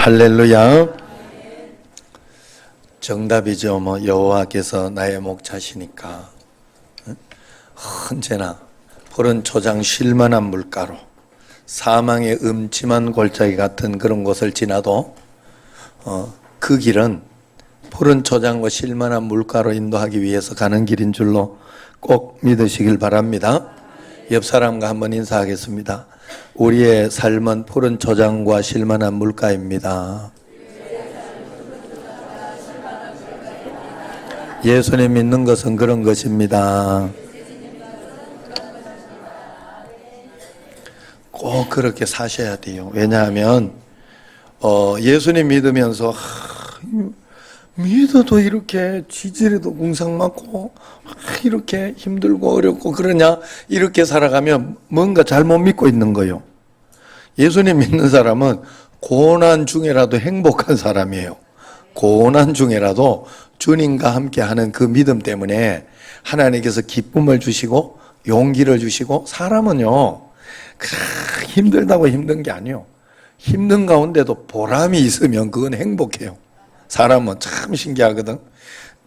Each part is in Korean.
할렐루야. 정답이죠. 여호와께서 나의 목자시니까 언제나 푸른 초장 쉴만한 물가로 사망의 음침한 골짜기 같은 그런 곳을 지나도 그 길은 푸른 초장과 쉴만한 물가로 인도하기 위해서 가는 길인 줄로 꼭 믿으시길 바랍니다. 옆 사람과 한번 인사하겠습니다. 우리의 삶은 푸른 초장과 쉴만한 물가입니다. 예수님 믿는 것은 그런 것입니다. 꼭 그렇게 사셔야 돼요. 왜냐하면 예수님 믿으면서 믿어도 이렇게 지지리도 궁상 맞고 이렇게 힘들고 어렵고 그러냐, 이렇게 살아가면 뭔가 잘못 믿고 있는 거예요. 예수님 믿는 사람은 고난 중에라도 행복한 사람이에요. 고난 중에라도 주님과 함께 하는 그 믿음 때문에 하나님께서 기쁨을 주시고 용기를 주시고, 사람은요 힘들다고 힘든 게 아니에요. 힘든 가운데도 보람이 있으면 그건 행복해요. 사람은 참 신기하거든.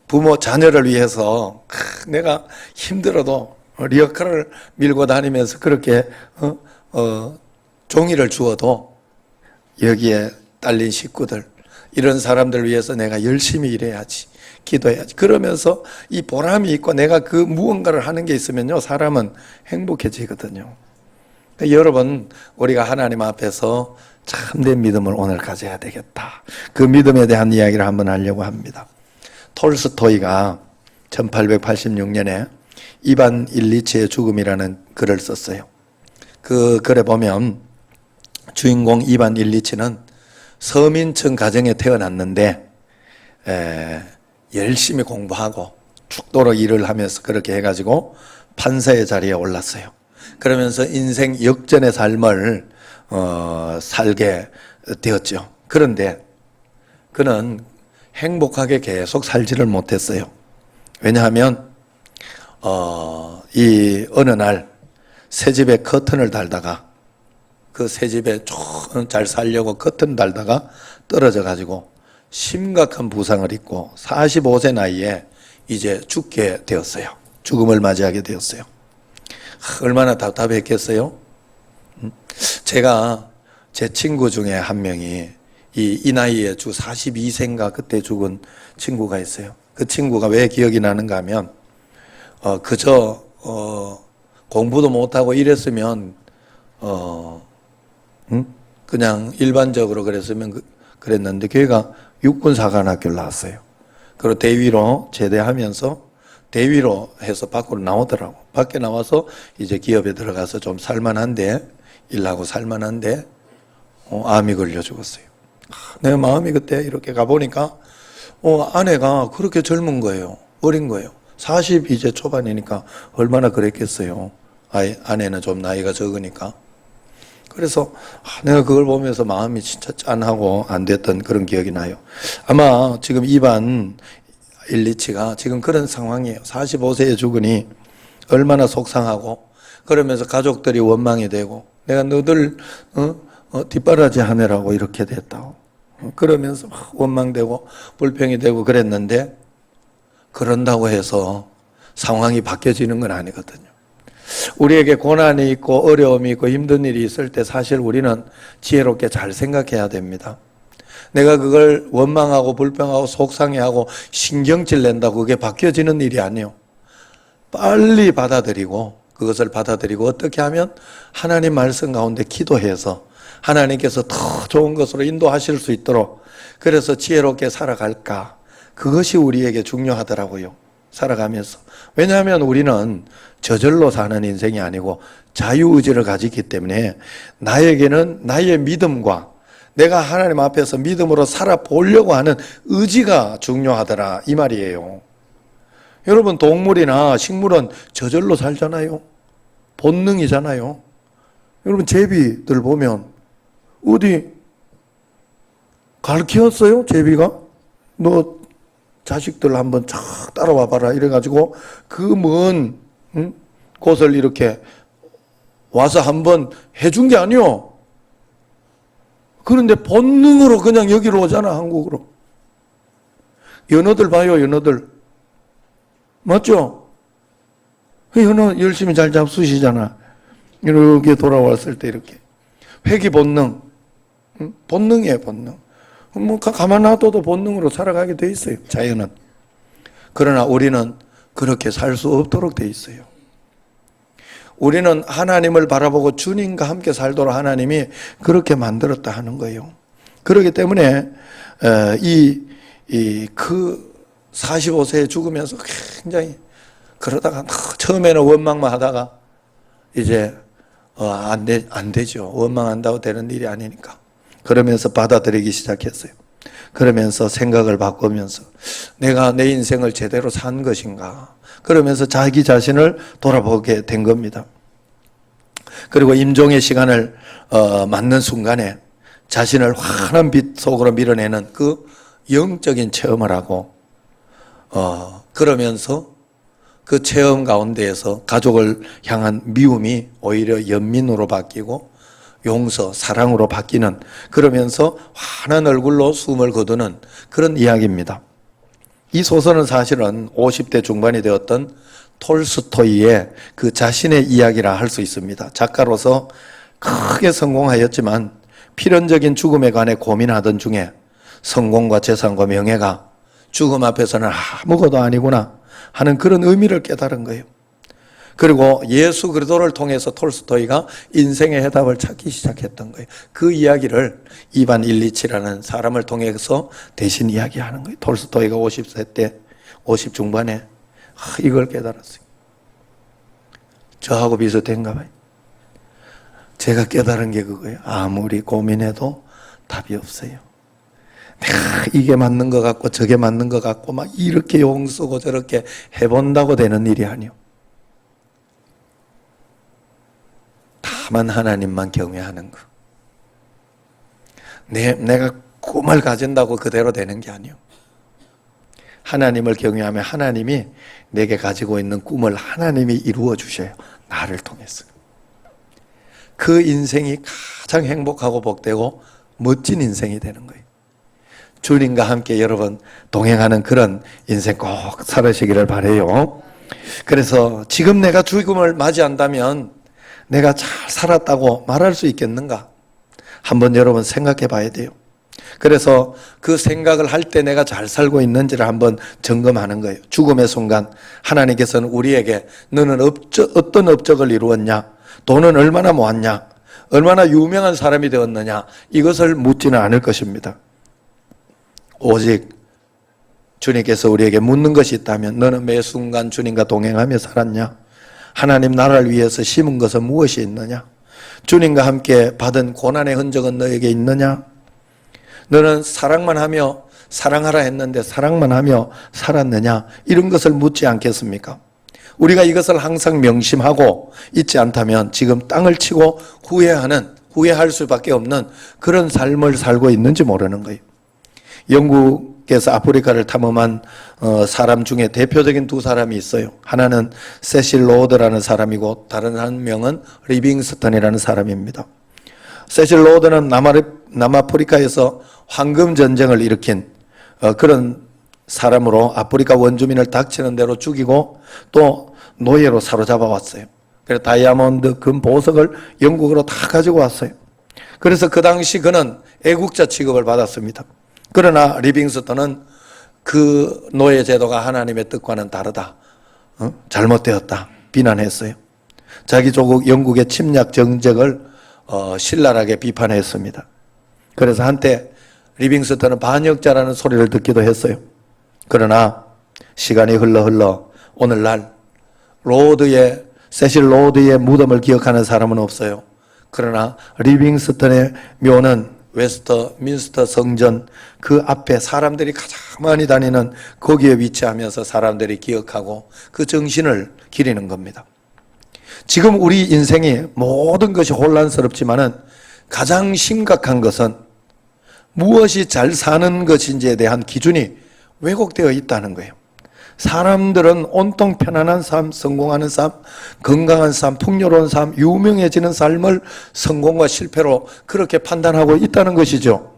부모 자녀를 위해서 내가 힘들어도 리어카를 밀고 다니면서 그렇게 종이를 주어도 여기에 딸린 식구들, 이런 사람들 위해서 내가 열심히 일해야지, 기도해야지, 그러면서 이 보람이 있고 내가 그 무언가를 하는 게 있으면요 사람은 행복해지거든요. 여러분, 우리가 하나님 앞에서 참된 믿음을 오늘 가져야 되겠다. 그 믿음에 대한 이야기를 한번 하려고 합니다. 톨스토이가 1886년에 이반 일리치의 죽음이라는 글을 썼어요. 그 글에 보면 주인공 이반 일리치는 서민층 가정에 태어났는데 열심히 공부하고 죽도록 일을 하면서 그렇게 해가지고 판사의 자리에 올랐어요. 그러면서 인생 역전의 삶을 살게 되었죠. 그런데 그는 행복하게 계속 살지를 못했어요. 왜냐하면 이 어느 날 새집에 커튼을 달다가, 그 새집에 잘 살려고 커튼 달다가 떨어져 가지고 심각한 부상을 입고 45세 나이에 이제 죽게 되었어요. 죽음을 맞이하게 되었어요. 얼마나 답답했겠어요? 제가 제 친구 중에 한 명이 이 나이에 42세인가 그때 죽은 친구가 있어요. 그 친구가 왜 기억이 나는가 하면 그저 공부도 못하고 이랬으면 그냥 일반적으로 그랬는데 걔가 육군사관학교를 나왔어요. 그리고 대위로 제대하면서 대위로 해서 밖으로 나오더라고. 밖에 나와서 이제 기업에 들어가서 좀 살만한데, 일하고 살만한데 암이 걸려 죽었어요. 내가 마음이 그때 이렇게 가보니까 아내가 그렇게 젊은 거예요. 어린 거예요. 40 이제 초반이니까 얼마나 그랬겠어요. 아내는 좀 나이가 적으니까. 그래서 내가 그걸 보면서 마음이 진짜 짠하고 안 됐던 그런 기억이 나요. 아마 지금 이반 일리치가 지금 그런 상황이에요. 45세에 죽으니 얼마나 속상하고, 그러면서 가족들이 원망이 되고 내가 너들 뒷바라지 하느라고 이렇게 됐다고 그러면서 원망되고 불평이 되고 그랬는데, 그런다고 해서 상황이 바뀌어지는 건 아니거든요. 우리에게 고난이 있고 어려움이 있고 힘든 일이 있을 때 사실 우리는 지혜롭게 잘 생각해야 됩니다. 내가 그걸 원망하고 불평하고 속상해하고 신경질 낸다고 그게 바뀌어지는 일이 아니에요. 빨리 받아들이고, 그것을 받아들이고 어떻게 하면 하나님 말씀 가운데 기도해서 하나님께서 더 좋은 것으로 인도하실 수 있도록, 그래서 지혜롭게 살아갈까, 그것이 우리에게 중요하더라고요. 살아가면서. 왜냐하면 우리는 저절로 사는 인생이 아니고 자유의지를 가지기 때문에 나에게는 나의 믿음과 내가 하나님 앞에서 믿음으로 살아보려고 하는 의지가 중요하더라, 이 말이에요. 여러분, 동물이나 식물은 저절로 살잖아요. 본능이잖아요. 여러분, 제비들 보면 어디 가르쳤어요? 제비가? 너 자식들 한번 쫙 따라와 봐라 이래가지고 그 먼 곳을 이렇게 와서 한번 해준 게 아니요. 그런데 본능으로 그냥 여기로 오잖아, 한국으로. 연어들 봐요, 연어들. 맞죠? 연어 열심히 잘 잡수시잖아. 이렇게 돌아왔을 때 이렇게. 회귀 본능. 본능이에요, 본능. 뭐 가만 놔둬도 본능으로 살아가게 돼 있어요, 자연은. 그러나 우리는 그렇게 살 수 없도록 돼 있어요. 우리는 하나님을 바라보고 주님과 함께 살도록 하나님이 그렇게 만들었다 하는 거예요. 그렇기 때문에 그 45세에 죽으면서 굉장히 그러다가 처음에는 원망만 하다가 이제 안 되죠. 원망한다고 되는 일이 아니니까. 그러면서 받아들이기 시작했어요. 그러면서 생각을 바꾸면서 내가 내 인생을 제대로 산 것인가. 그러면서 자기 자신을 돌아보게 된 겁니다. 그리고 임종의 시간을 맞는 순간에 자신을 환한 빛 속으로 밀어내는 그 영적인 체험을 하고 그러면서 그 체험 가운데에서 가족을 향한 미움이 오히려 연민으로 바뀌고 용서, 사랑으로 바뀌는, 그러면서 환한 얼굴로 숨을 거두는 그런 이야기입니다. 이 소설은 사실은 50대 중반이 되었던 톨스토이의 그 자신의 이야기라 할 수 있습니다. 작가로서 크게 성공하였지만 필연적인 죽음에 관해 고민하던 중에 성공과 재산과 명예가 죽음 앞에서는 아무것도 아니구나 하는 그런 의미를 깨달은 거예요. 그리고 예수 그리스도를 통해서 톨스토이가 인생의 해답을 찾기 시작했던 거예요. 그 이야기를 이반 일리치라는 사람을 통해서 대신 이야기하는 거예요. 톨스토이가 50세 때, 50 중반에 이걸 깨달았어요. 저하고 비슷한가 봐요. 제가 깨달은 게 그거예요. 아무리 고민해도 답이 없어요. 내가 이게 맞는 것 같고 저게 맞는 것 같고 막 이렇게 용쓰고 저렇게 해본다고 되는 일이 아니요. 다만 하나님만 경외하는 거. 내가 꿈을 가진다고 그대로 되는 게 아니요. 하나님을 경외하면 하나님이 내게 가지고 있는 꿈을 하나님이 이루어 주셔요. 나를 통해서. 그 인생이 가장 행복하고 복되고 멋진 인생이 되는 거예요. 주님과 함께 여러분 동행하는 그런 인생 꼭 살으시기를 바라요. 그래서 지금 내가 죽음을 맞이한다면 내가 잘 살았다고 말할 수 있겠는가? 한번 여러분 생각해 봐야 돼요. 그래서 그 생각을 할 때 내가 잘 살고 있는지를 한번 점검하는 거예요. 죽음의 순간 하나님께서는 우리에게 너는 어떤 업적을 이루었냐? 돈은 얼마나 모았냐? 얼마나 유명한 사람이 되었느냐? 이것을 묻지는 않을 것입니다. 오직 주님께서 우리에게 묻는 것이 있다면 너는 매 순간 주님과 동행하며 살았냐? 하나님 나라를 위해서 심은 것은 무엇이 있느냐? 주님과 함께 받은 고난의 흔적은 너에게 있느냐? 너는 사랑만 하며 사랑하라 했는데 사랑만 하며 살았느냐? 이런 것을 묻지 않겠습니까? 우리가 이것을 항상 명심하고 있지 않다면 지금 땅을 치고 후회할 수밖에 없는 그런 삶을 살고 있는지 모르는 거예요. 영국에서 아프리카를 탐험한 사람 중에 대표적인 두 사람이 있어요. 하나는 세실 로드라는 사람이고 다른 한 명은 리빙스턴이라는 사람입니다. 세실 로드는 남아프리카에서 황금 전쟁을 일으킨 그런 사람으로 아프리카 원주민을 닥치는 대로 죽이고 또 노예로 사로잡아 왔어요. 그래서 다이아몬드, 금, 보석을 영국으로 다 가지고 왔어요. 그래서 그 당시 그는 애국자 취급을 받았습니다. 그러나 리빙스턴은 그 노예 제도가 하나님의 뜻과는 다르다. 잘못되었다. 비난했어요. 자기 조국 영국의 침략 정책을 신랄하게 비판했습니다. 그래서 한때 리빙스턴은 반역자라는 소리를 듣기도 했어요. 그러나 시간이 흘러 오늘날 세실 로드의 무덤을 기억하는 사람은 없어요. 그러나 리빙스턴의 묘는 웨스트민스터 성전 그 앞에 사람들이 가장 많이 다니는 거기에 위치하면서 사람들이 기억하고 그 정신을 기리는 겁니다. 지금 우리 인생이 모든 것이 혼란스럽지만은 가장 심각한 것은 무엇이 잘 사는 것인지에 대한 기준이 왜곡되어 있다는 거예요. 사람들은 온통 편안한 삶, 성공하는 삶, 건강한 삶, 풍요로운 삶, 유명해지는 삶을 성공과 실패로 그렇게 판단하고 있다는 것이죠.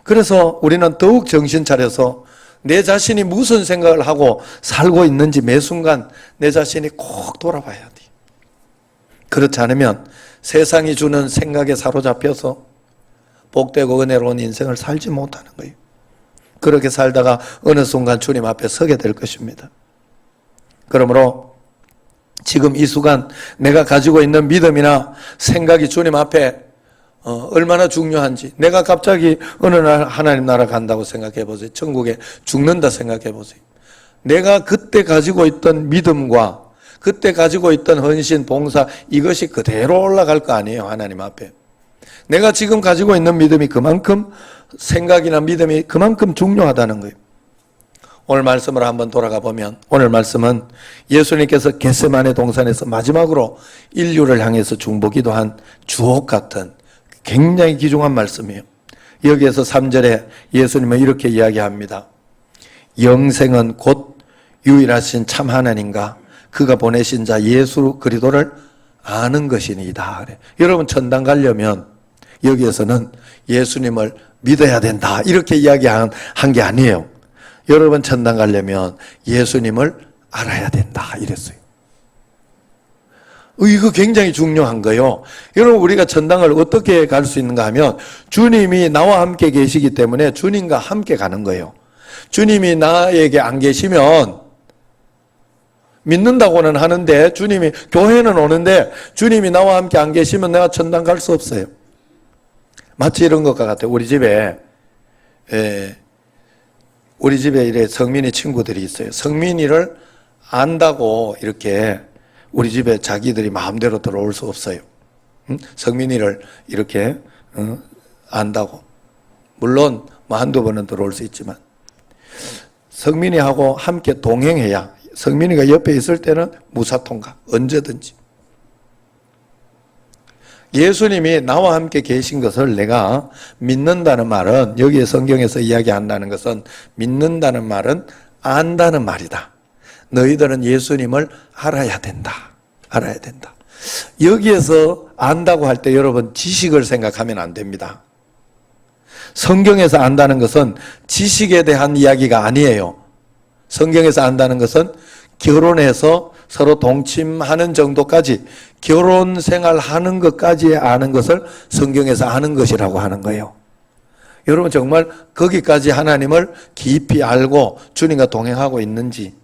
그래서 우리는 더욱 정신 차려서 내 자신이 무슨 생각을 하고 살고 있는지 매 순간 내 자신이 꼭 돌아봐야 돼. 그렇지 않으면 세상이 주는 생각에 사로잡혀서 복되고 은혜로운 인생을 살지 못하는 거예요. 그렇게 살다가 어느 순간 주님 앞에 서게 될 것입니다. 그러므로 지금 이 순간 내가 가지고 있는 믿음이나 생각이 주님 앞에 얼마나 중요한지, 내가 갑자기 어느 날 하나님 나라 간다고 생각해 보세요. 천국에 죽는다 생각해 보세요. 내가 그때 가지고 있던 믿음과 그때 가지고 있던 헌신, 봉사, 이것이 그대로 올라갈 거 아니에요, 하나님 앞에. 내가 지금 가지고 있는 믿음이 그만큼, 생각이나 믿음이 그만큼 중요하다는 거예요. 오늘 말씀을 한번 돌아가 보면, 오늘 말씀은 예수님께서 겟세마네 동산에서 마지막으로 인류를 향해서 중보기도한 주옥 같은 굉장히 귀중한 말씀이에요. 여기에서 3절에 예수님은 이렇게 이야기합니다. 영생은 곧 유일하신 참 하나님과 그가 보내신 자 예수 그리스도를 아는 것이니이다. 그래. 여러분 천당 가려면 여기에서는 예수님을 믿어야 된다 이렇게 이야기한 게 아니에요. 여러분 천당 가려면 예수님을 알아야 된다 이랬어요. 이거 굉장히 중요한 거예요. 여러분 우리가 천당을 어떻게 갈 수 있는가 하면 주님이 나와 함께 계시기 때문에 주님과 함께 가는 거예요. 주님이 나에게 안 계시면 믿는다고는 하는데 주님이 교회는 오는데 주님이 나와 함께 안 계시면 내가 천당 갈 수 없어요. 마치 이런 것과 같아요. 우리 집에 이래 성민이 친구들이 있어요. 성민이를 안다고 이렇게 우리 집에 자기들이 마음대로 들어올 수 없어요. 성민이를 이렇게 안다고. 물론 뭐 한두 번은 들어올 수 있지만 성민이하고 함께 동행해야, 성민이가 옆에 있을 때는 무사통과 언제든지. 예수님이 나와 함께 계신 것을 내가 믿는다는 말은, 여기에 성경에서 이야기한다는 것은, 믿는다는 말은 안다는 말이다. 너희들은 예수님을 알아야 된다. 알아야 된다. 여기에서 안다고 할 때 여러분 지식을 생각하면 안 됩니다. 성경에서 안다는 것은 지식에 대한 이야기가 아니에요. 성경에서 안다는 것은 결혼해서 서로 동침하는 정도까지, 결혼 생활하는 것까지 아는 것을 성경에서 아는 것이라고 하는 거예요. 여러분 정말 거기까지 하나님을 깊이 알고 주님과 동행하고 있는지.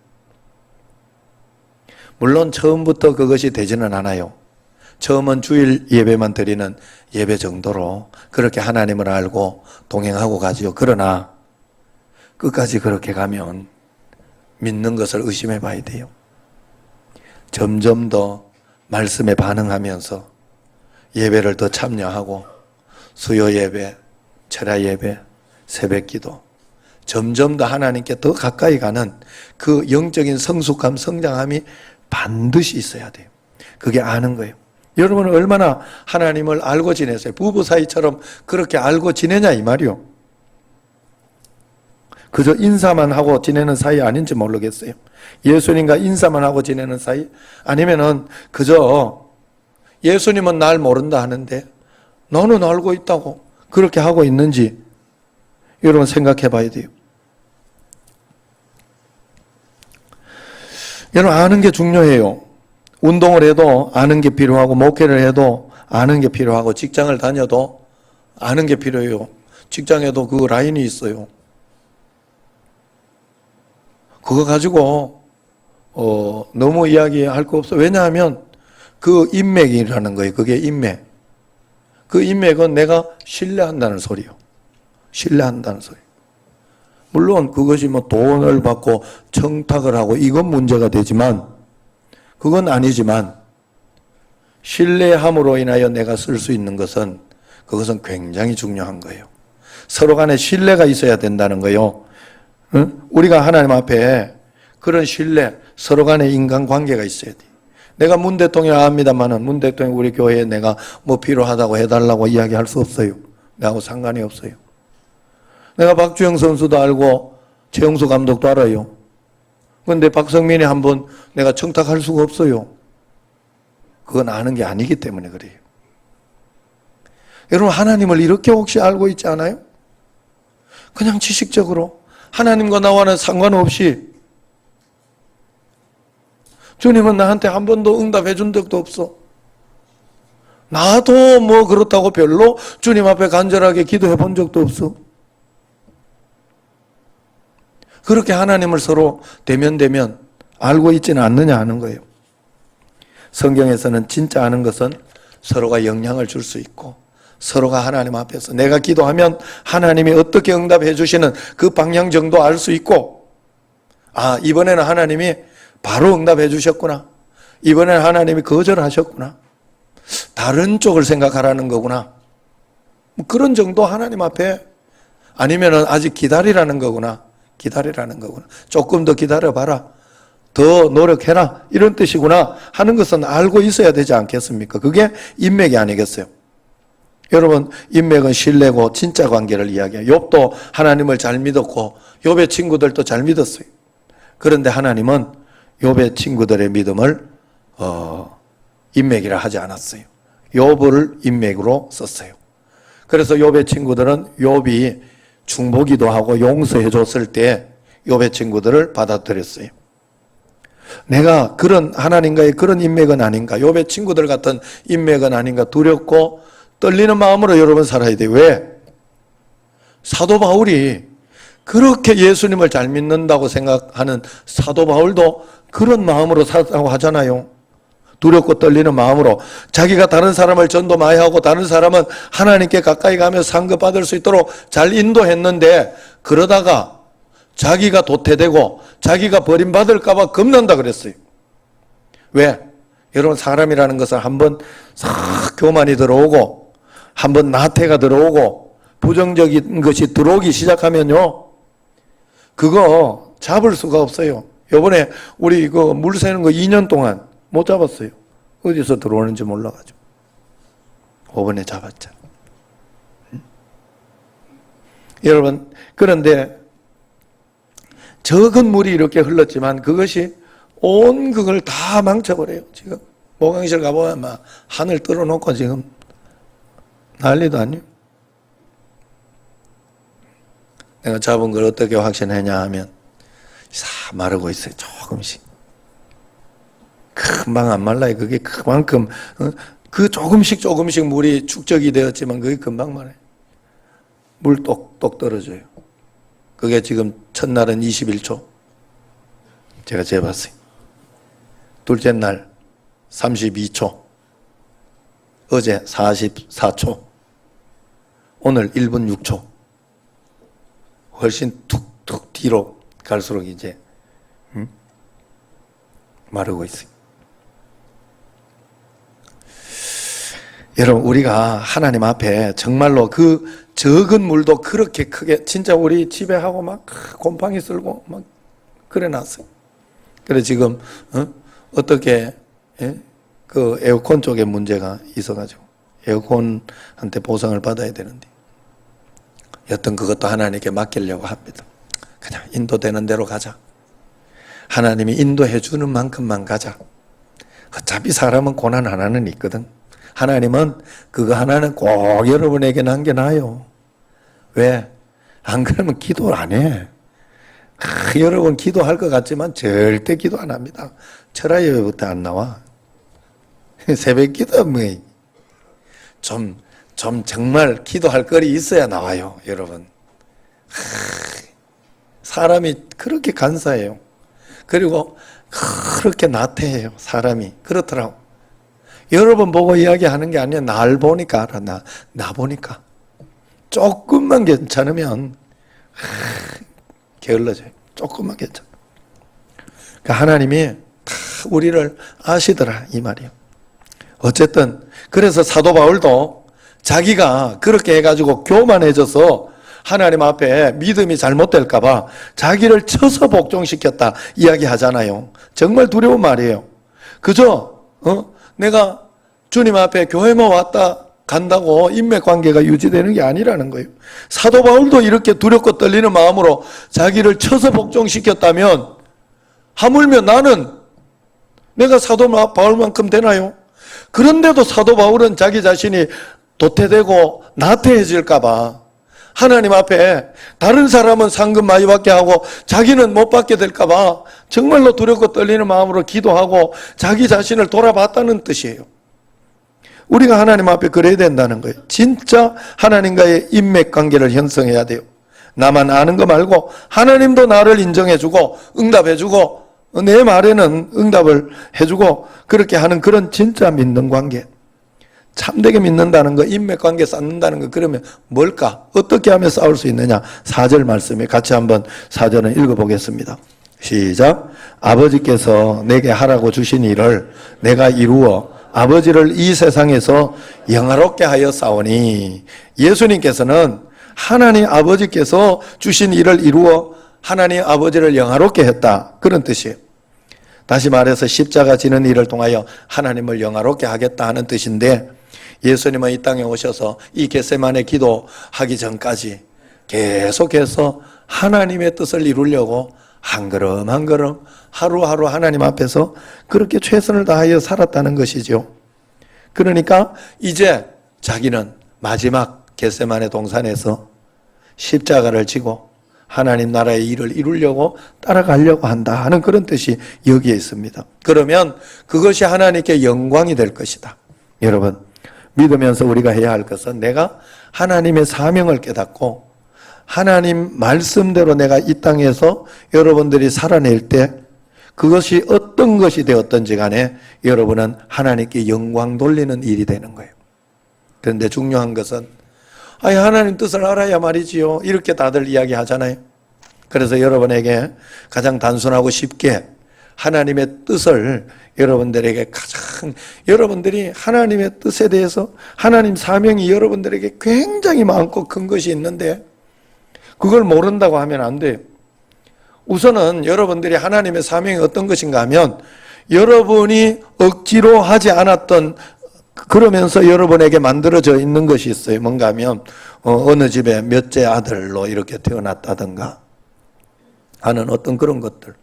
물론 처음부터 그것이 되지는 않아요. 처음은 주일 예배만 드리는 예배 정도로 그렇게 하나님을 알고 동행하고 가지요. 그러나 끝까지 그렇게 가면 믿는 것을 의심해 봐야 돼요. 점점 더 말씀에 반응하면서 예배를 더 참여하고 수요 예배, 철야 예배, 새벽 기도, 점점 더 하나님께 더 가까이 가는 그 영적인 성숙함, 성장함이 반드시 있어야 돼요. 그게 아는 거예요. 여러분은 얼마나 하나님을 알고 지내세요? 부부 사이처럼 그렇게 알고 지내냐 이 말이요. 그저 인사만 하고 지내는 사이 아닌지 모르겠어요. 예수님과 인사만 하고 지내는 사이? 아니면은 그저 예수님은 날 모른다 하는데 너는 알고 있다고 그렇게 하고 있는지 여러분 생각해 봐야 돼요. 여러분 아는 게 중요해요. 운동을 해도 아는 게 필요하고, 목회를 해도 아는 게 필요하고, 직장을 다녀도 아는 게 필요해요. 직장에도 그 라인이 있어요. 그거 가지고 너무 이야기할 거 없어. 왜냐하면 그 인맥이라는 거예요. 그게 인맥. 그 인맥은 내가 신뢰한다는 소리요. 신뢰한다는 소리. 물론 그것이 뭐 돈을 받고 청탁을 하고 이건 문제가 되지만, 그건 아니지만 신뢰함으로 인하여 내가 쓸 수 있는 것은, 그것은 굉장히 중요한 거예요. 서로 간에 신뢰가 있어야 된다는 거예요. 우리가 하나님 앞에 그런 신뢰, 서로 간에 인간관계가 있어야 돼. 내가 문 대통령 압니다만은 문 대통령 우리 교회에 내가 뭐 필요하다고 해달라고 이야기할 수 없어요. 나하고 상관이 없어요. 내가 박주영 선수도 알고 최용수 감독도 알아요. 그런데 박성민이 한번 내가 청탁할 수가 없어요. 그건 아는 게 아니기 때문에 그래요. 여러분, 하나님을 이렇게 혹시 알고 있지 않아요? 그냥 지식적으로 하나님과 나와는 상관없이 주님은 나한테 한 번도 응답해 준 적도 없어. 나도 뭐 그렇다고 별로 주님 앞에 간절하게 기도해 본 적도 없어. 그렇게 하나님을 서로 대면대면 알고 있지는 않느냐 하는 거예요. 성경에서는 진짜 아는 것은 서로가 영향을 줄 수 있고, 서로가 하나님 앞에서 내가 기도하면 하나님이 어떻게 응답해 주시는 그 방향 정도 알 수 있고, 아, 이번에는 하나님이 바로 응답해 주셨구나, 이번에는 하나님이 거절하셨구나, 다른 쪽을 생각하라는 거구나, 뭐 그런 정도 하나님 앞에, 아니면은 아직 기다리라는 거구나, 기다리라는 거구나, 조금 더 기다려봐라, 더 노력해라, 이런 뜻이구나 하는 것은 알고 있어야 되지 않겠습니까? 그게 인맥이 아니겠어요? 여러분, 인맥은 신뢰고 진짜 관계를 이야기해요. 욥도 하나님을 잘 믿었고 욥의 친구들도 잘 믿었어요. 그런데 하나님은 욥의 친구들의 믿음을 인맥이라 하지 않았어요. 욥을 인맥으로 썼어요. 그래서 욥의 친구들은 욥이 중보기도 하고 용서해 줬을 때 욥의 친구들을 받아들였어요. 내가 그런 하나님과의 그런 인맥은 아닌가, 욥의 친구들 같은 인맥은 아닌가 두렵고 떨리는 마음으로 여러분 살아야 돼요. 왜? 사도 바울이 그렇게 예수님을 잘 믿는다고 생각하는 사도 바울도 그런 마음으로 살았다고 하잖아요. 두렵고 떨리는 마음으로 자기가 다른 사람을 전도 많이 하고 다른 사람은 하나님께 가까이 가며 상급받을 수 있도록 잘 인도했는데, 그러다가 자기가 도태되고 자기가 버림받을까 봐 겁난다 그랬어요. 왜? 여러분, 사람이라는 것은 한번 싹 교만이 들어오고 한번 나태가 들어오고 부정적인 것이 들어오기 시작하면요, 그거 잡을 수가 없어요. 요번에 우리 그 물 새는 거 2년 동안 못 잡았어요. 어디서 들어오는지 몰라가지고. 이번에 잡았잖아. 여러분, 그런데 적은 물이 이렇게 흘렀지만 그것이 온 그걸 다 망쳐버려요. 지금 모강실 가보면 막 하늘 뚫어놓고 지금 난리도 아니에요. 내가 잡은 걸 어떻게 확신했냐 하면 싹 마르고 있어요. 조금씩. 금방 안 말라요. 그게 그만큼 그 조금씩 물이 축적이 되었지만 그게 금방 말아요. 물 똑똑 떨어져요. 그게 지금 첫날은 21초. 제가 재봤어요. 둘째 날 32초. 어제 44초. 오늘 1분 6초. 훨씬 툭툭 뒤로 갈수록 이제 마르고 있어요. 여러분, 우리가 하나님 앞에 정말로 그 적은 물도 그렇게 크게, 진짜 우리 집에 하고 막 곰팡이 쓸고 막 그래 놨어요. 그래 지금 어떻게 그 에어컨 쪽에 문제가 있어가지고 에어컨한테 보상을 받아야 되는데, 여튼 그것도 하나님께 맡기려고 합니다. 그냥 인도되는 대로 가자. 하나님이 인도해 주는 만큼만 가자. 어차피 사람은 고난 하나는 있거든. 하나님은 그거 하나는 꼭 여러분에게 남겨놔요. 왜? 안 그러면 기도를 안 해. 여러분 기도할 것 같지만 절대 기도 안 합니다. 철야 예배부터 안 나와. 새벽 기도 뭐 좀 정말 기도할 거리 있어야 나와요, 여러분. 사람이 그렇게 간사해요. 그리고 그렇게 나태해요, 사람이. 그렇더라고. 여러분 보고 이야기하는 게 아니라 날 보니까 알아. 나 보니까. 조금만 괜찮으면 게을러져요. 조금만 괜찮아. 그러니까 하나님이 다 우리를 아시더라, 이 말이에요. 어쨌든 그래서 사도 바울도 자기가 그렇게 해가지고 교만해져서 하나님 앞에 믿음이 잘못될까 봐 자기를 쳐서 복종시켰다 이야기하잖아요. 정말 두려운 말이에요. 그저 내가 주님 앞에 교회만 왔다 간다고 인맥관계가 유지되는 게 아니라는 거예요. 사도 바울도 이렇게 두렵고 떨리는 마음으로 자기를 쳐서 복종시켰다면 하물며 나는 내가 사도 바울만큼 되나요? 그런데도 사도 바울은 자기 자신이 도태되고 나태해질까 봐 하나님 앞에 다른 사람은 상급 많이 받게 하고 자기는 못 받게 될까 봐 정말로 두렵고 떨리는 마음으로 기도하고 자기 자신을 돌아봤다는 뜻이에요. 우리가 하나님 앞에 그래야 된다는 거예요. 진짜 하나님과의 인맥관계를 형성해야 돼요. 나만 아는 거 말고 하나님도 나를 인정해주고 응답해주고 내 말에는 응답을 해주고 그렇게 하는 그런 진짜 믿는 관계. 참되게 믿는다는 거, 인맥관계 쌓는다는 거, 그러면 뭘까? 어떻게 하면 싸울 수 있느냐? 4절 말씀에 같이 한번 4절을 읽어보겠습니다. 시작. 아버지께서 내게 하라고 주신 일을 내가 이루어 아버지를 이 세상에서 영화롭게 하여 싸우니. 예수님께서는 하나님 아버지께서 주신 일을 이루어 하나님 아버지를 영화롭게 했다. 그런 뜻이에요. 다시 말해서 십자가 지는 일을 통하여 하나님을 영화롭게 하겠다 하는 뜻인데, 예수님은 이 땅에 오셔서 이 겟세마네 기도하기 전까지 계속해서 하나님의 뜻을 이루려고 한 걸음 한 걸음 하루하루 하나님 앞에서 그렇게 최선을 다하여 살았다는 것이죠. 그러니까 이제 자기는 마지막 겟세마네 동산에서 십자가를 지고 하나님 나라의 일을 이루려고 따라가려고 한다 하는 그런 뜻이 여기에 있습니다. 그러면 그것이 하나님께 영광이 될 것이다. 여러분, 믿으면서 우리가 해야 할 것은 내가 하나님의 사명을 깨닫고 하나님 말씀대로 내가 이 땅에서 여러분들이 살아낼 때 그것이 어떤 것이 되었든지 간에 여러분은 하나님께 영광 돌리는 일이 되는 거예요. 그런데 중요한 것은 하나님 뜻을 알아야 말이지요. 이렇게 다들 이야기하잖아요. 그래서 여러분에게 가장 단순하고 쉽게 하나님의 뜻을 여러분들에게 가장, 여러분들이 하나님의 뜻에 대해서 하나님 사명이 여러분들에게 굉장히 많고 큰 것이 있는데 그걸 모른다고 하면 안 돼요. 우선은 여러분들이 하나님의 사명이 어떤 것인가 하면 여러분이 억지로 하지 않았던, 그러면서 여러분에게 만들어져 있는 것이 있어요. 뭔가 하면 어느 집에 몇째 아들로 이렇게 태어났다든가 하는 어떤 그런 것들.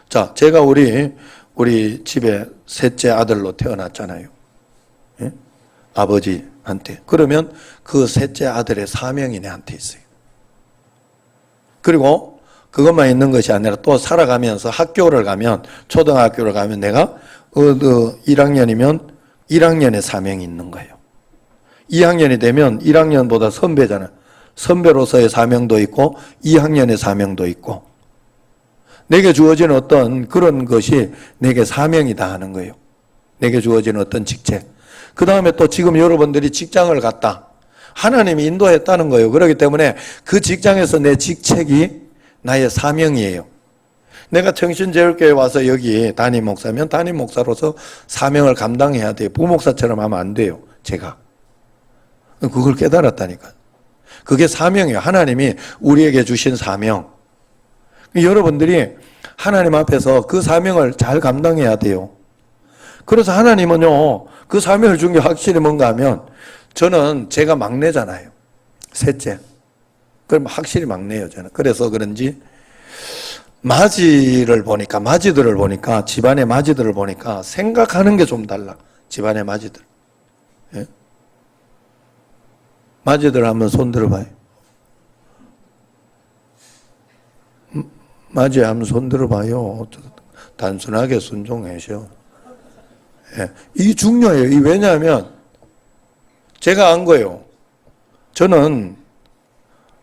자, 제가 우리 집에 셋째 아들로 태어났잖아요. 예? 아버지한테. 그러면 그 셋째 아들의 사명이 내한테 있어요. 그리고 그것만 있는 것이 아니라 또 살아가면서 학교를 가면, 초등학교를 가면 내가 1학년이면 1학년의 사명이 있는 거예요. 2학년이 되면 1학년보다 선배잖아요. 선배로서의 사명도 있고 2학년의 사명도 있고 내게 주어진 어떤 그런 것이 내게 사명이다 하는 거예요. 내게 주어진 어떤 직책. 그 다음에 또 지금 여러분들이 직장을 갔다. 하나님이 인도했다는 거예요. 그렇기 때문에 그 직장에서 내 직책이 나의 사명이에요. 내가 청신제일교회 와서 여기 담임 목사면 담임 목사로서 사명을 감당해야 돼요. 부목사처럼 하면 안 돼요. 제가. 그걸 깨달았다니까. 그게 사명이에요. 하나님이 우리에게 주신 사명. 여러분들이 하나님 앞에서 그 사명을 잘 감당해야 돼요. 그래서 하나님은요, 그 사명을 준 게 확실히 뭔가 하면, 저는 제가 막내잖아요. 셋째. 그럼 확실히 막내예요, 저는. 그래서 그런지 마지들을 보니까 집안의 마지들을 보니까 생각하는 게 좀 달라. 집안의 마지들. 예? 마지들 한번 손 들어봐요. 마지 한번 손 들어봐요. 단순하게 순종하셔. 예. 이 중요해요. 왜냐하면 제가 안 거예요. 저는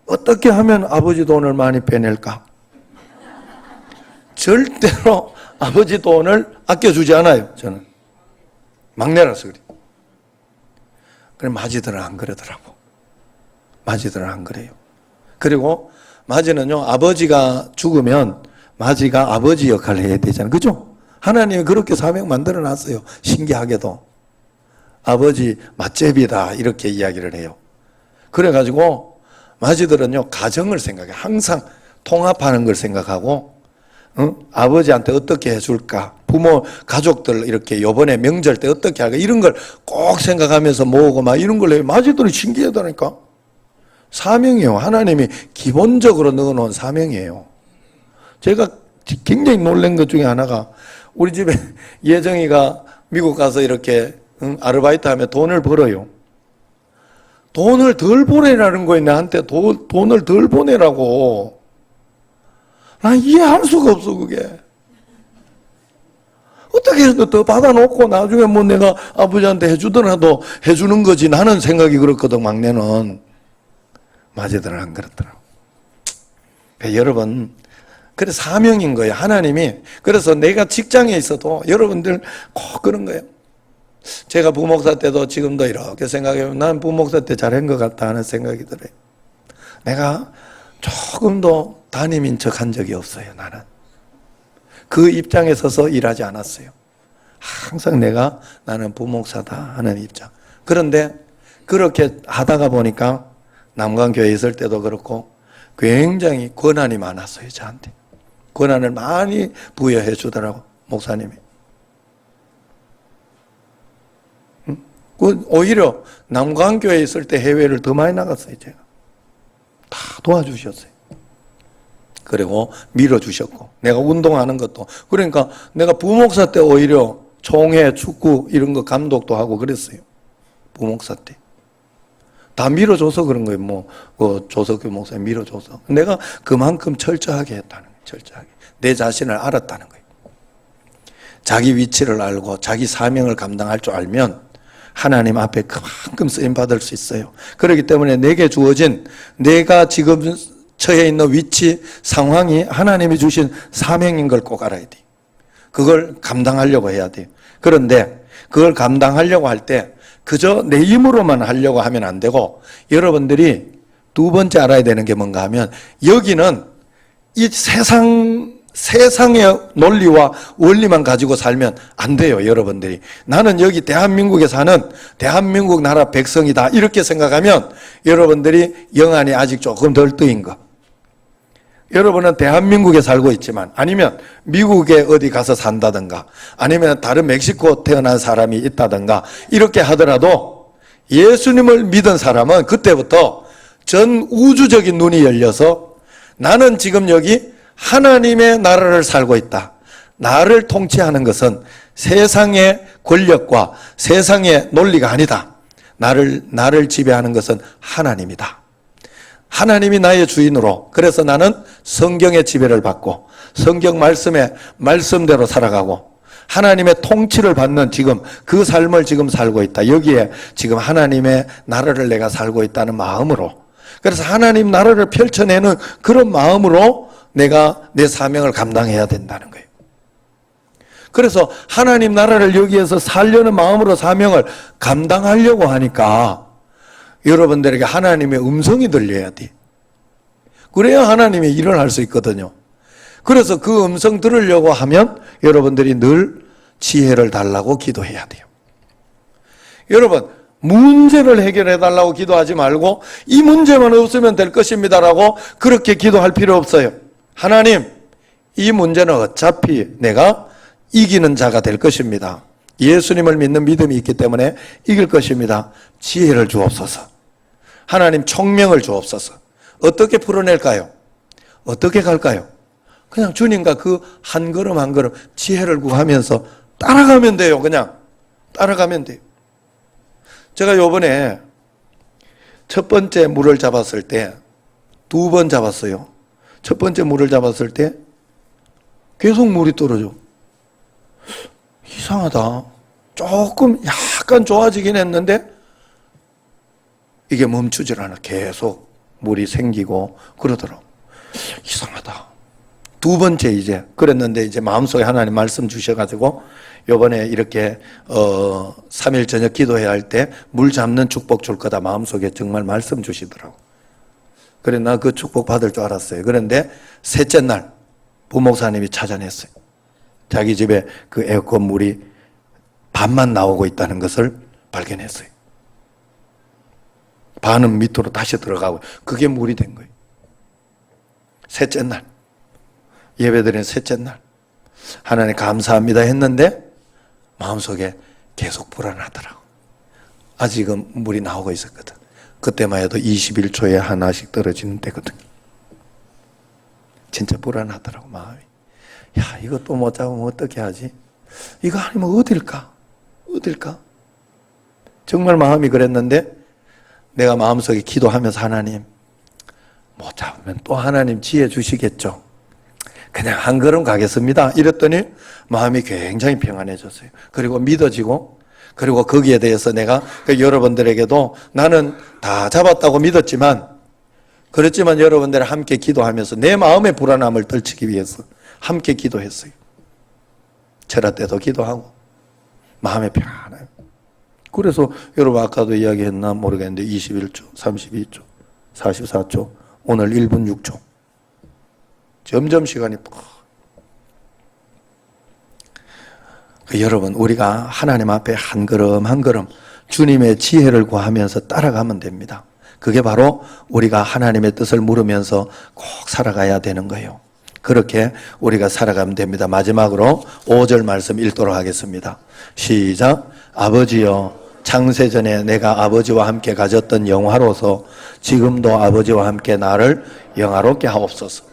어떻게 하면 아버지 돈을 많이 빼낼까? 절대로 아버지 돈을 아껴주지 않아요. 저는 막내라서 그래요. 그래 마지들은 안 그러더라고. 마지들은 안 그래요. 그리고 마지는요, 아버지가 죽으면 마지가 아버지 역할을 해야 되잖아요. 그죠? 하나님이 그렇게 사명 만들어 놨어요. 신기하게도. 아버지 맛제비다 이렇게 이야기를 해요. 그래가지고 마지들은요, 가정을 생각해. 항상 통합하는 걸 생각하고, 아버지한테 어떻게 해줄까? 부모, 가족들 이렇게 요번에 명절 때 어떻게 할까? 이런 걸 꼭 생각하면서 모으고 막 이런 걸 해요. 마지들이 신기하다니까. 사명이에요. 하나님이 기본적으로 넣어놓은 사명이에요. 제가 굉장히 놀란 것 중에 하나가 우리 집에 예정이가 미국 가서 이렇게 아르바이트 하면 돈을 벌어요. 돈을 덜 보내라는 거예요. 나한테 돈을 덜 보내라고. 난 이해할 수가 없어, 그게. 어떻게 해도 더 받아놓고 나중에 뭐 내가 아버지한테 해주더라도 해주는 거지. 나는 생각이 그렇거든, 막내는. 마제들은 안 그렇더라고. 여러분, 그래 사명인 거예요. 하나님이. 그래서 내가 직장에 있어도 여러분들 꼭 그런 거예요. 제가 부목사 때도 지금도 이렇게 생각해보면 난 부목사 때 잘한 것 같다 하는 생각이 들어요. 내가 조금도 담임인 척 한 적이 없어요. 나는 그 입장에 서서 일하지 않았어요. 항상 나는 부목사다 하는 입장. 그런데 그렇게 하다가 보니까 남강교회에 있을 때도 그렇고 굉장히 권한이 많았어요. 저한테 권한을 많이 부여해 주더라고 목사님이. 오히려 남강교회에 있을 때 해외를 더 많이 나갔어요. 제가 다 도와주셨어요. 그리고 밀어주셨고 내가 운동하는 것도 그러니까 내가 부목사 때 오히려 총회, 축구 이런 거 감독도 하고 그랬어요. 부목사 때 다 밀어줘서 그런 거예요. 그 조석규 목사님 밀어줘서 내가 그만큼 철저하게 했다는 거예요. 철저하게 내 자신을 알았다는 거예요. 자기 위치를 알고 자기 사명을 감당할 줄 알면 하나님 앞에 그만큼 쓰임 받을 수 있어요. 그렇기 때문에 내게 주어진 내가 지금 처해 있는 위치, 상황이 하나님이 주신 사명인 걸 꼭 알아야 돼요. 그걸 감당하려고 해야 돼요. 그런데 그걸 감당하려고 할 때 그저 내 힘으로만 하려고 하면 안 되고 여러분들이 두 번째 알아야 되는 게 뭔가 하면 여기는 이 세상의 논리와 원리만 가지고 살면 안 돼요. 여러분들이 나는 여기 대한민국에 사는 대한민국 나라 백성이다 이렇게 생각하면 여러분들이 영안이 아직 조금 덜 뜨인 거. 여러분은 대한민국에 살고 있지만 아니면 미국에 어디 가서 산다든가 아니면 다른 멕시코 태어난 사람이 있다든가 이렇게 하더라도 예수님을 믿은 사람은 그때부터 전 우주적인 눈이 열려서 나는 지금 여기 하나님의 나라를 살고 있다. 나를 통치하는 것은 세상의 권력과 세상의 논리가 아니다. 나를 지배하는 것은 하나님이다. 하나님이 나의 주인으로 그래서 나는 성경의 지배를 받고 성경 말씀의 말씀대로 살아가고 하나님의 통치를 받는 지금 그 삶을 지금 살고 있다. 여기에 지금 하나님의 나라를 내가 살고 있다는 마음으로 그래서 하나님 나라를 펼쳐내는 그런 마음으로 내가 내 사명을 감당해야 된다는 거예요. 그래서 하나님 나라를 여기에서 살려는 마음으로 사명을 감당하려고 하니까 여러분들에게 하나님의 음성이 들려야 돼. 그래야 하나님의 일을 할 수 있거든요. 그래서 그 음성 들으려고 하면 여러분들이 늘 지혜를 달라고 기도해야 돼요. 여러분 문제를 해결해 달라고 기도하지 말고 이 문제만 없으면 될 것입니다라고 그렇게 기도할 필요 없어요. 하나님 이 문제는 어차피 내가 이기는 자가 될 것입니다. 예수님을 믿는 믿음이 있기 때문에 이길 것입니다. 지혜를 주옵소서. 하나님 총명을 주옵소서. 어떻게 풀어낼까요? 어떻게 갈까요? 그냥 주님과 그 한 걸음 한 걸음 지혜를 구하면서 따라가면 돼요. 그냥 따라가면 돼요. 제가 요번에 첫 번째 물을 잡았을 때 2번 잡았어요. 첫 번째 물을 잡았을 때 계속 물이 떨어져. 이상하다. 조금 약간 좋아지긴 했는데 이게 멈추질 않아. 계속 물이 생기고 그러더라고. 이상하다. 2번째 이제 그랬는데 이제 마음속에 하나님 말씀 주셔가지고 요번에 이렇게 3일 저녁 기도해야 할 때 물 잡는 축복 줄 거다 마음속에 정말 말씀 주시더라고. 그래 나 그 축복 받을 줄 알았어요. 그런데 셋째 날 부목사님이 찾아냈어요. 자기 집에 그 에어컨 물이 반만 나오고 있다는 것을 발견했어요. 반은 밑으로 다시 들어가고 그게 물이 된 거예요. 셋째 날 예배드린 셋째 날 하나님 감사합니다 했는데 마음속에 계속 불안하더라고. 아직은 물이 나오고 있었거든. 그때만 해도 21초에 하나씩 떨어지는 때거든. 진짜 불안하더라고 마음이. 야, 이거 또 못 잡으면 어떻게 하지? 이거 아니면 어딜까? 어딜까? 정말 마음이 그랬는데 내가 마음속에 기도하면서 하나님, 못 잡으면 또 하나님 지혜 주시겠죠. 그냥 한 걸음 가겠습니다. 이랬더니 마음이 굉장히 평안해졌어요. 그리고 믿어지고, 그리고 거기에 대해서 내가 여러분들에게도 나는 다 잡았다고 믿었지만, 그렇지만 여러분들이 함께 기도하면서 내 마음의 불안함을 떨치기 위해서 함께 기도했어요. 철학 때도 기도하고 마음의 평안해요. 그래서 여러분 아까도 이야기했나 모르겠는데 21조, 32조, 44조, 오늘 1분 6초. 점점 시간이 여러분, 우리가 하나님 앞에 한 걸음 한 걸음 주님의 지혜를 구하면서 따라가면 됩니다. 그게 바로 우리가 하나님의 뜻을 물으면서 꼭 살아가야 되는 거예요. 그렇게 우리가 살아가면 됩니다. 마지막으로 5절 말씀 읽도록 하겠습니다. 시작. 아버지여, 창세전에 내가 아버지와 함께 가졌던 영화로서 지금도 아버지와 함께 나를 영화롭게 하옵소서.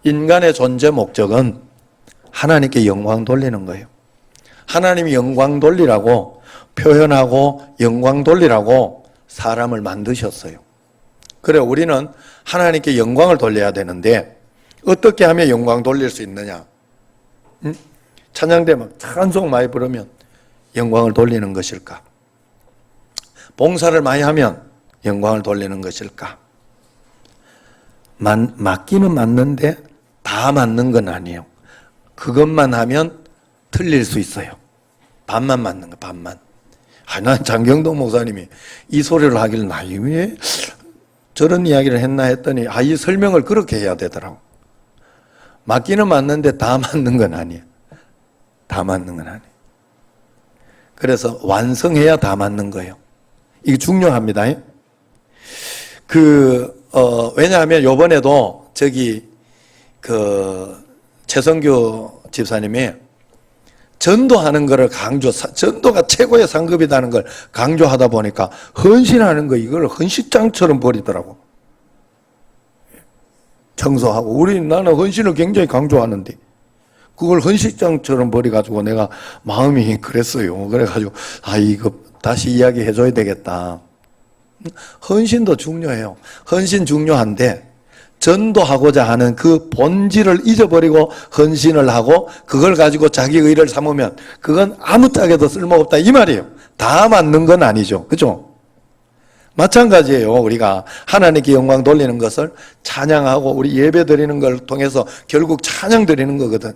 인간의 존재 목적은 하나님께 영광 돌리는 거예요. 하나님이 영광 돌리라고 표현하고 영광 돌리라고 사람을 만드셨어요. 그래, 우리는 하나님께 영광을 돌려야 되는데 어떻게 하면 영광 돌릴 수 있느냐? 찬양대 막 찬송 많이 부르면 영광을 돌리는 것일까? 봉사를 많이 하면 영광을 돌리는 것일까? 맞기는 맞는데 다 맞는 건 아니에요. 그것만 하면 틀릴 수 있어요. 반만 맞는 거, 반만. 난 장경동 목사님이 이 소리를 하길래 나 왜 저런 이야기를 했나 했더니 이 설명을 그렇게 해야 되더라고. 맞기는 맞는데 다 맞는 건 아니에요. 다 맞는 건 아니에요. 그래서 완성해야 다 맞는 거예요. 이게 중요합니다. 왜냐하면 요번에도 최성규 집사님이 전도하는 거를 전도가 최고의 상급이라는 걸 강조하다 보니까 헌신하는 거, 이걸 헌식장처럼 버리더라고. 청소하고. 나는 헌신을 굉장히 강조하는데, 그걸 헌식장처럼 버려가지고 내가 마음이 그랬어요. 그래가지고, 이거 다시 이야기해줘야 되겠다. 헌신도 중요해요. 헌신 중요한데, 전도하고자 하는 그 본질을 잊어버리고 헌신을 하고 그걸 가지고 자기 의를 삼으면 그건 아무 짝에도 쓸모없다 이 말이에요. 다 맞는 건 아니죠. 그죠? 마찬가지예요. 우리가 하나님께 영광 돌리는 것을 찬양하고 우리 예배 드리는 걸 통해서 결국 찬양 드리는 거거든.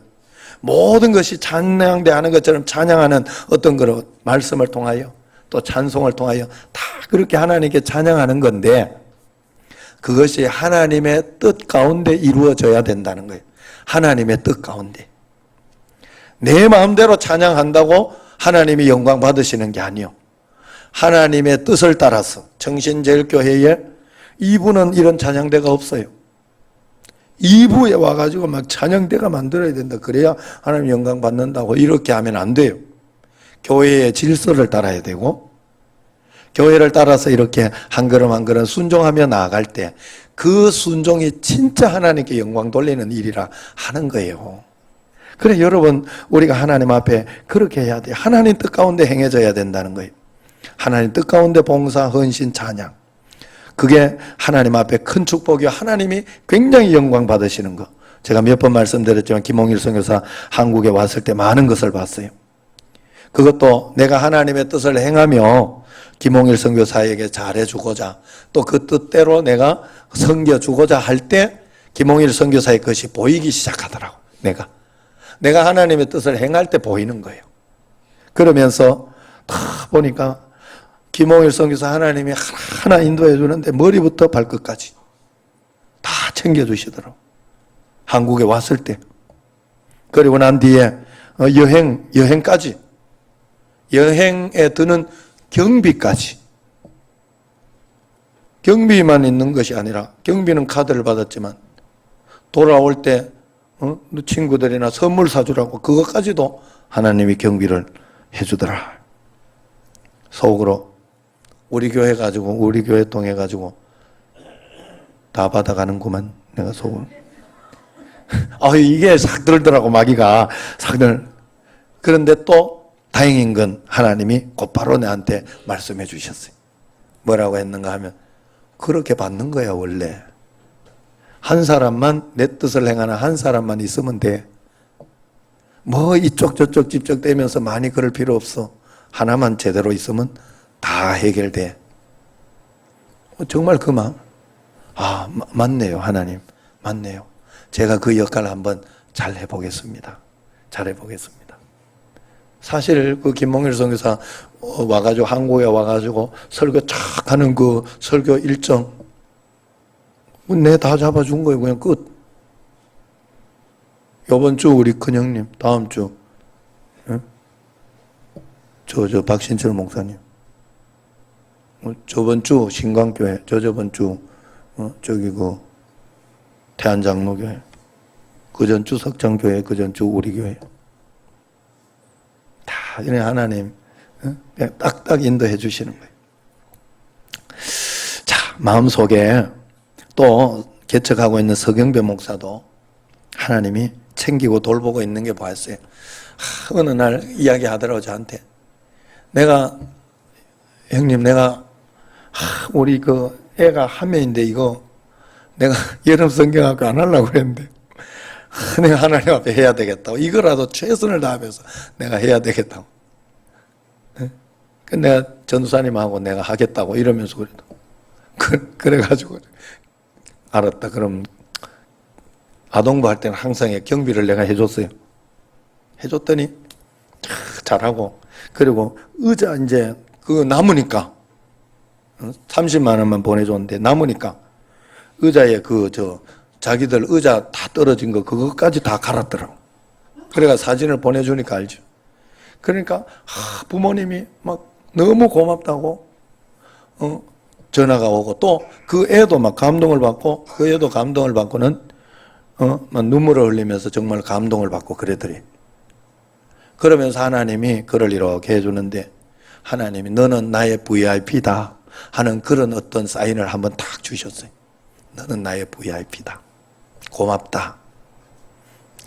모든 것이 찬양대 하는 것처럼 찬양하는 어떤 그런 말씀을 통하여 또 찬송을 통하여 다 그렇게 하나님께 찬양하는 건데, 그것이 하나님의 뜻 가운데 이루어져야 된다는 거예요. 하나님의 뜻 가운데. 내 마음대로 찬양한다고 하나님이 영광 받으시는 게 아니요. 하나님의 뜻을 따라서 정신제일교회에 2부는 이런 찬양대가 없어요. 2부에 와가지고 막 찬양대가 만들어야 된다. 그래야 하나님 영광 받는다고 이렇게 하면 안 돼요. 교회의 질서를 따라야 되고, 교회를 따라서 이렇게 한 걸음 한 걸음 순종하며 나아갈 때 그 순종이 진짜 하나님께 영광 돌리는 일이라 하는 거예요. 그래, 여러분, 우리가 하나님 앞에 그렇게 해야 돼요. 하나님 뜻 가운데 행해져야 된다는 거예요. 하나님 뜻 가운데 봉사, 헌신, 찬양. 그게 하나님 앞에 큰 축복이요. 하나님이 굉장히 영광 받으시는 거. 제가 몇 번 말씀드렸지만 김홍일 선교사 한국에 왔을 때 많은 것을 봤어요. 그것도 내가 하나님의 뜻을 행하며 김홍일 선교사에게 잘해주고자 또 그 뜻대로 내가 섬겨주고자 할 때 김홍일 선교사의 것이 보이기 시작하더라고. 내가 하나님의 뜻을 행할 때 보이는 거예요. 그러면서 다 보니까 김홍일 선교사 하나님이 하나하나 인도해 주는데 머리부터 발끝까지 다 챙겨주시더라고. 한국에 왔을 때. 그리고 난 뒤에 여행까지, 여행에 드는 경비까지. 경비만 있는 것이 아니라, 경비는 카드를 받았지만 돌아올 때 친구들이나 선물 사주라고 그것까지도 하나님이 경비를 해주더라. 속으로 우리 교회 가지고, 우리 교회 통해 가지고 다 받아가는구만, 내가 속으로. 이게 싹 들더라고, 마귀가. 싹 들. 그런데 또 다행인 건 하나님이 곧바로 내한테 말씀해 주셨어요. 뭐라고 했는가 하면, 그렇게 받는 거야, 원래. 한 사람만, 내 뜻을 행하는 한 사람만 있으면 돼. 뭐 이쪽 저쪽 집적대면서 많이 그럴 필요 없어. 하나만 제대로 있으면 다 해결돼. 정말 그 마음. 맞네요, 하나님. 맞네요. 제가 그 역할을 한번 잘 해보겠습니다. 잘 해보겠습니다. 사실 그 김몽일 선교사 와가지고 한국에 와가지고 설교 쫙 하는 그 설교 일정 내 다 잡아준 거예요. 그냥 끝. 요번 주 우리 큰형님, 다음 주 저 박신철 목사님, 저번 주 신광교회, 저번 주 저기 그 태안장로교회, 그전 주 석장교회, 그전 주 우리 교회 다 그냥 하나님 그냥 딱딱 인도해 주시는 거예요. 자, 마음속에 또 개척하고 있는 서경배 목사도 하나님이 챙기고 돌보고 있는 게 보였어요. 어느 날 이야기하더라고 저한테. 형님 내가 우리 그 애가 한 명인데 이거 내가 여름 성경학교 안 하려고 그랬는데 내가 하나님 앞에 해야 되겠다고. 이거라도 최선을 다하면서 내가 해야 되겠다고. 내가 전도사님하고 내가 하겠다고 이러면서 그래가지고 알았다. 그럼 아동부 할 때는 항상 경비를 내가 해줬어요. 해줬더니 잘하고, 그리고 의자 이제 그거 남으니까 30만 원만 보내줬는데 남으니까 의자에 자기들 의자 다 떨어진 거 그거까지 다 갈았더라고. 그래가 사진을 보내주니까 알죠. 그러니까 부모님이 막 너무 고맙다고 전화가 오고, 또 그 애도 막 감동을 받고, 그 애도 감동을 받고는 막 눈물을 흘리면서 정말 감동을 받고 그러더니, 그러면서 하나님이 그를 이렇게 해주는데, 하나님이 너는 나의 VIP다 하는 그런 어떤 사인을 한번 딱 주셨어요. 너는 나의 VIP다. 고맙다.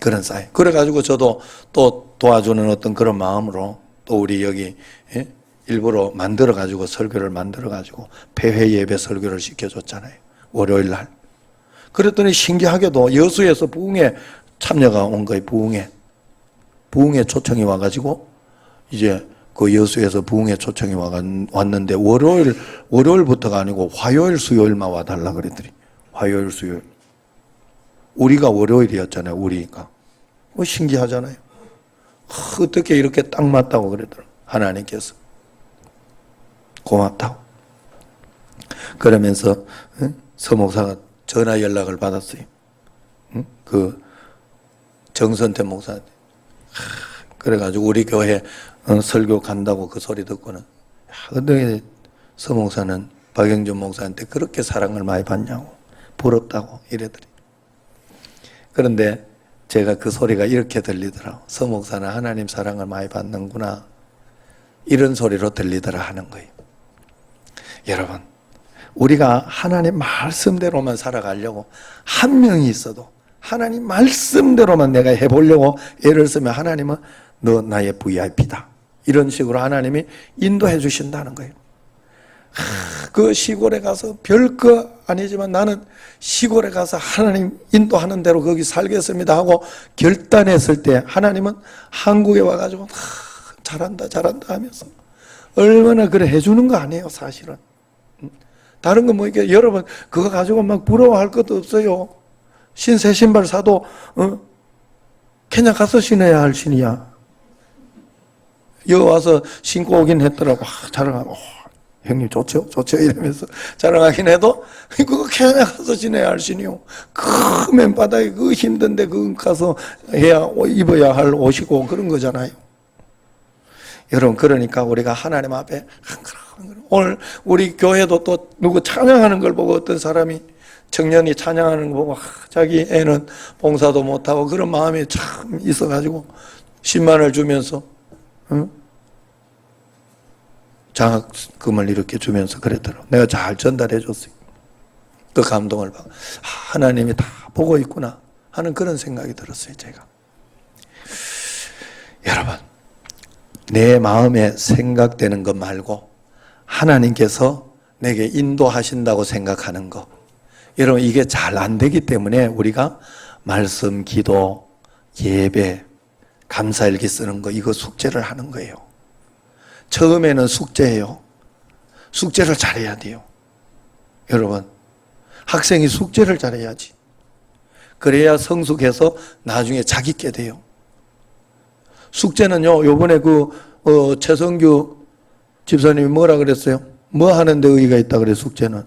그런 사인. 그래가지고 저도 또 도와주는 어떤 그런 마음으로 또 우리 여기 일부러 만들어가지고 설교를 만들어가지고 폐회 예배 설교를 시켜줬잖아요. 월요일 날. 그랬더니 신기하게도 여수에서 부흥에 참여가 온 거예요. 부흥에 초청이 와가지고 이제 그 여수에서 부흥에 초청이 왔는데 월요일부터가 아니고 화요일 수요일만 와달라 그랬더니 화요일 수요일. 우리가 월요일이었잖아요. 우리가. 신기하잖아요. 어떻게 이렇게 딱 맞다고 그러더라고요. 하나님께서. 고맙다고. 그러면서 서목사가 전화 연락을 받았어요. 그 정선태 목사한테. 그래가지고 우리 교회 설교 간다고 그 소리 듣고는, 근데 서목사는 박영준 목사한테 그렇게 사랑을 많이 받냐고, 부럽다고 이래더니. 그런데 제가 그 소리가 이렇게 들리더라고. 서목사는 하나님 사랑을 많이 받는구나, 이런 소리로 들리더라 하는 거예요. 여러분, 우리가 하나님 말씀대로만 살아가려고 한 명이 있어도 하나님 말씀대로만 내가 해보려고 애를 쓰면 하나님은 너 나의 VIP다. 이런 식으로 하나님이 인도해 주신다는 거예요. 그 시골에 가서 별거 아니지만 나는 시골에 가서 하나님 인도하는 대로 거기 살겠습니다 하고 결단했을 때 하나님은 한국에 와가지고 잘한다 하면서 얼마나 그래 해주는 거 아니에요, 사실은. 다른 건 뭐 이게 여러분 그거 가지고 막 부러워할 것도 없어요. 새 신발 사도 그냥 가서 신어야 할 신이야. 여기 와서 신고 오긴 했더라고. 자랑하고 형님 좋죠 이러면서 자랑하긴 해도 그거 그냥 가서 신어야 할 신이요. 그 맨바닥에 그 힘든데 그거 가서 해야 입어야 할 옷이고 그런 거잖아요. 여러분, 그러니까 우리가 하나님 앞에 오늘 우리 교회도 또 누구 찬양하는 걸 보고 어떤 사람이 청년이 찬양하는 거 보고 자기 애는 봉사도 못하고 그런 마음이 참 있어가지고 10만 원을 주면서 장학금을 이렇게 주면서 그랬더라고. 내가 잘 전달해 줬어요. 그 감동을 받고 하나님이 다 보고 있구나. 하는 그런 생각이 들었어요, 제가. 여러분, 내 마음에 생각되는 것 말고 하나님께서 내게 인도하신다고 생각하는 것, 여러분 이게 잘 안 되기 때문에 우리가 말씀, 기도, 예배, 감사일기 쓰는 거 이거 숙제를 하는 거예요. 처음에는 숙제예요. 숙제를 잘해야 돼요. 여러분, 학생이 숙제를 잘해야지. 그래야 성숙해서 나중에 자기께 돼요. 숙제는요, 요번에 최성규 집사님이 뭐라 그랬어요? 뭐 하는데 의의가 있다 그래, 숙제는.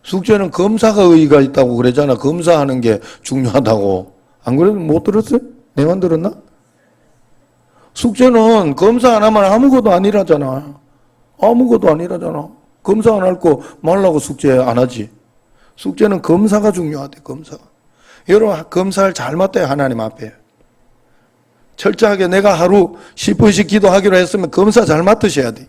숙제는 검사가 의의가 있다고 그러잖아. 검사하는 게 중요하다고. 안 그래도 못 들었어요? 내만 들었나? 숙제는 검사 안 하면 아무것도 아니라잖아. 아무것도 아니라잖아. 검사 안 할 거 말라고 숙제 안 하지. 숙제는 검사가 중요하대, 검사가. 여러분, 검사를 잘 맡아요, 하나님 앞에. 철저하게 내가 하루 10분씩 기도하기로 했으면 검사 잘 맡으셔야 돼.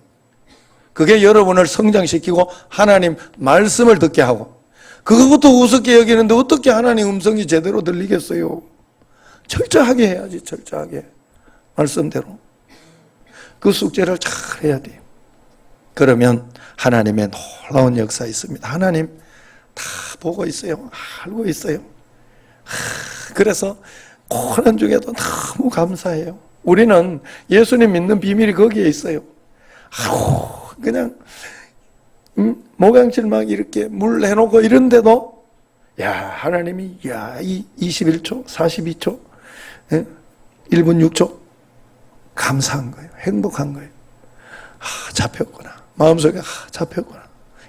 그게 여러분을 성장시키고 하나님 말씀을 듣게 하고, 그것부터 우습게 여기는데 어떻게 하나님 음성이 제대로 들리겠어요? 철저하게 해야지, 철저하게. 말씀대로. 그 숙제를 잘 해야 돼요. 그러면 하나님의 놀라운 역사 있습니다. 하나님 다 보고 있어요. 알고 있어요. 그래서 고난 중에도 너무 감사해요. 우리는 예수님 믿는 비밀이 거기에 있어요. 그냥 목양칠 막 이렇게 물 해놓고 이런데도 하나님이 이 21초, 42초, 1분 6초 감사한 거예요. 행복한 거예요. 잡혔구나. 마음속에 잡혔구나.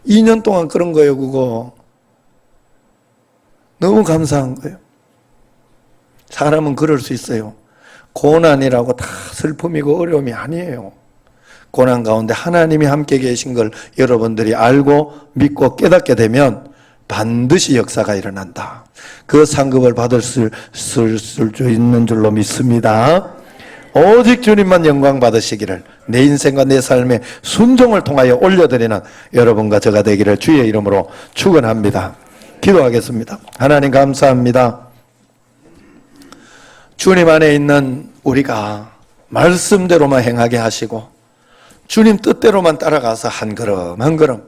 2년 동안 그런 거예요, 그거. 너무 감사한 거예요. 사람은 그럴 수 있어요. 고난이라고 다 슬픔이고 어려움이 아니에요. 고난 가운데 하나님이 함께 계신 걸 여러분들이 알고 믿고 깨닫게 되면 반드시 역사가 일어난다. 그 상급을 받을 수 있는 줄로 믿습니다. 오직 주님만 영광 받으시기를, 내 인생과 내 삶의 순종을 통하여 올려드리는 여러분과 저가 되기를 주의 이름으로 축원합니다. 기도하겠습니다. 하나님 감사합니다. 주님 안에 있는 우리가 말씀대로만 행하게 하시고 주님 뜻대로만 따라가서 한 걸음 한 걸음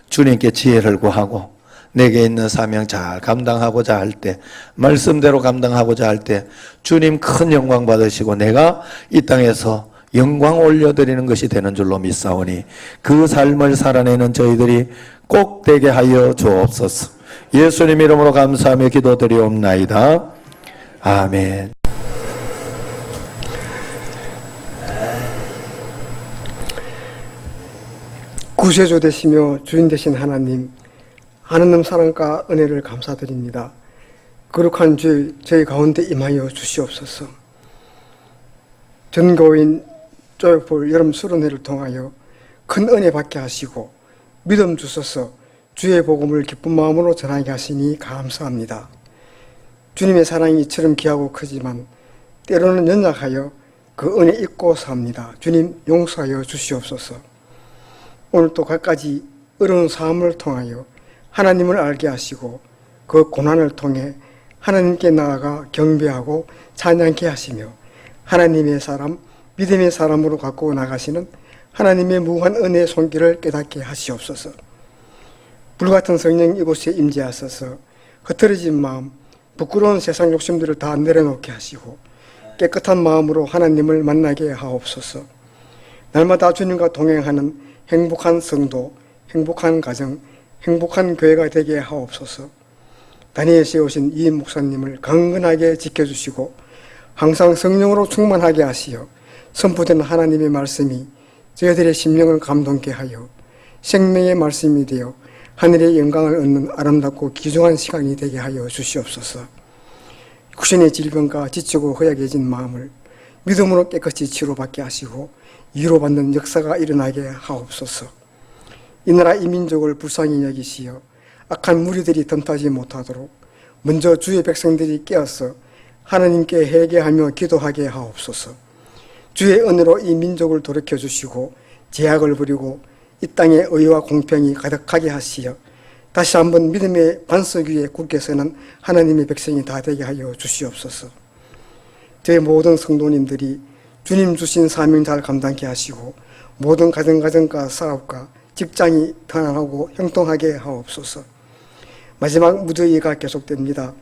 주님께 지혜를 구하고 내게 있는 사명 잘 감당하고자 할 때, 말씀대로 감당하고자 할 때 주님 큰 영광 받으시고 내가 이 땅에서 영광 올려드리는 것이 되는 줄로 믿사오니 그 삶을 살아내는 저희들이 꼭 되게 하여 주옵소서. 예수님 이름으로 감사하며 기도드리옵나이다. 아멘. 구세주 되시며 주인 되신 하나님, 하느님 사랑과 은혜를 감사드립니다. 거룩한 주일 저희 가운데 임하여 주시옵소서. 전교인 조역볼 여름 수련회를 통하여 큰 은혜 받게 하시고 믿음 주셔서 주의 복음을 기쁜 마음으로 전하게 하시니 감사합니다. 주님의 사랑이 이처럼 귀하고 크지만 때로는 연약하여 그 은혜 잊고 삽니다. 주님 용서하여 주시옵소서. 오늘 또 갖가지 어려운 삶을 통하여 하나님을 알게 하시고 그 고난을 통해 하나님께 나아가 경배하고 찬양케 하시며 하나님의 사람, 믿음의 사람으로 갖고 나가시는 하나님의 무한 은혜의 손길을 깨닫게 하시옵소서. 불같은 성령 이곳에 임재하셔서 흐트러진 마음, 부끄러운 세상 욕심들을 다 내려놓게 하시고 깨끗한 마음으로 하나님을 만나게 하옵소서. 날마다 주님과 동행하는 행복한 성도, 행복한 가정, 행복한 교회가 되게 하옵소서. 다니엘 세우신 이 목사님을 강건하게 지켜주시고 항상 성령으로 충만하게 하시어 선포된 하나님의 말씀이 저희들의 심령을 감동케 하여 생명의 말씀이 되어 하늘의 영광을 얻는 아름답고 귀중한 시간이 되게 하여 주시옵소서. 구신의 질병과 지치고 허약해진 마음을 믿음으로 깨끗이 치료받게 하시고 위로받는 역사가 일어나게 하옵소서. 이 나라 이 민족을 불쌍히 여기시어 악한 무리들이 덤타지 못하도록 먼저 주의 백성들이 깨어서 하나님께 회개하며 기도하게 하옵소서. 주의 은혜로 이 민족을 돌이켜주시고 제약을 부리고 이 땅에 의와 공평이 가득하게 하시어 다시 한번 믿음의 반석 위에 굳게 서는 하나님의 백성이 다 되게 하여 주시옵소서. 저희 모든 성도님들이 주님 주신 사명 잘 감당케 하시고 모든 가정과 사업과 직장이 편안하고 형통하게 하옵소서. 마지막 무더위가 계속됩니다.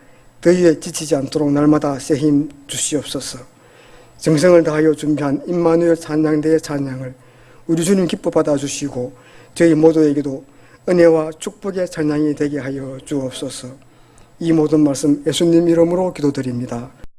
더위에 지치지 않도록 날마다 새 힘 주시옵소서. 정성을 다하여 준비한 임마누엘 찬양대의 찬양을 우리 주님 기뻐 받아주시고 저희 모두에게도 은혜와 축복의 찬양이 되게 하여 주옵소서. 이 모든 말씀 예수님 이름으로 기도드립니다.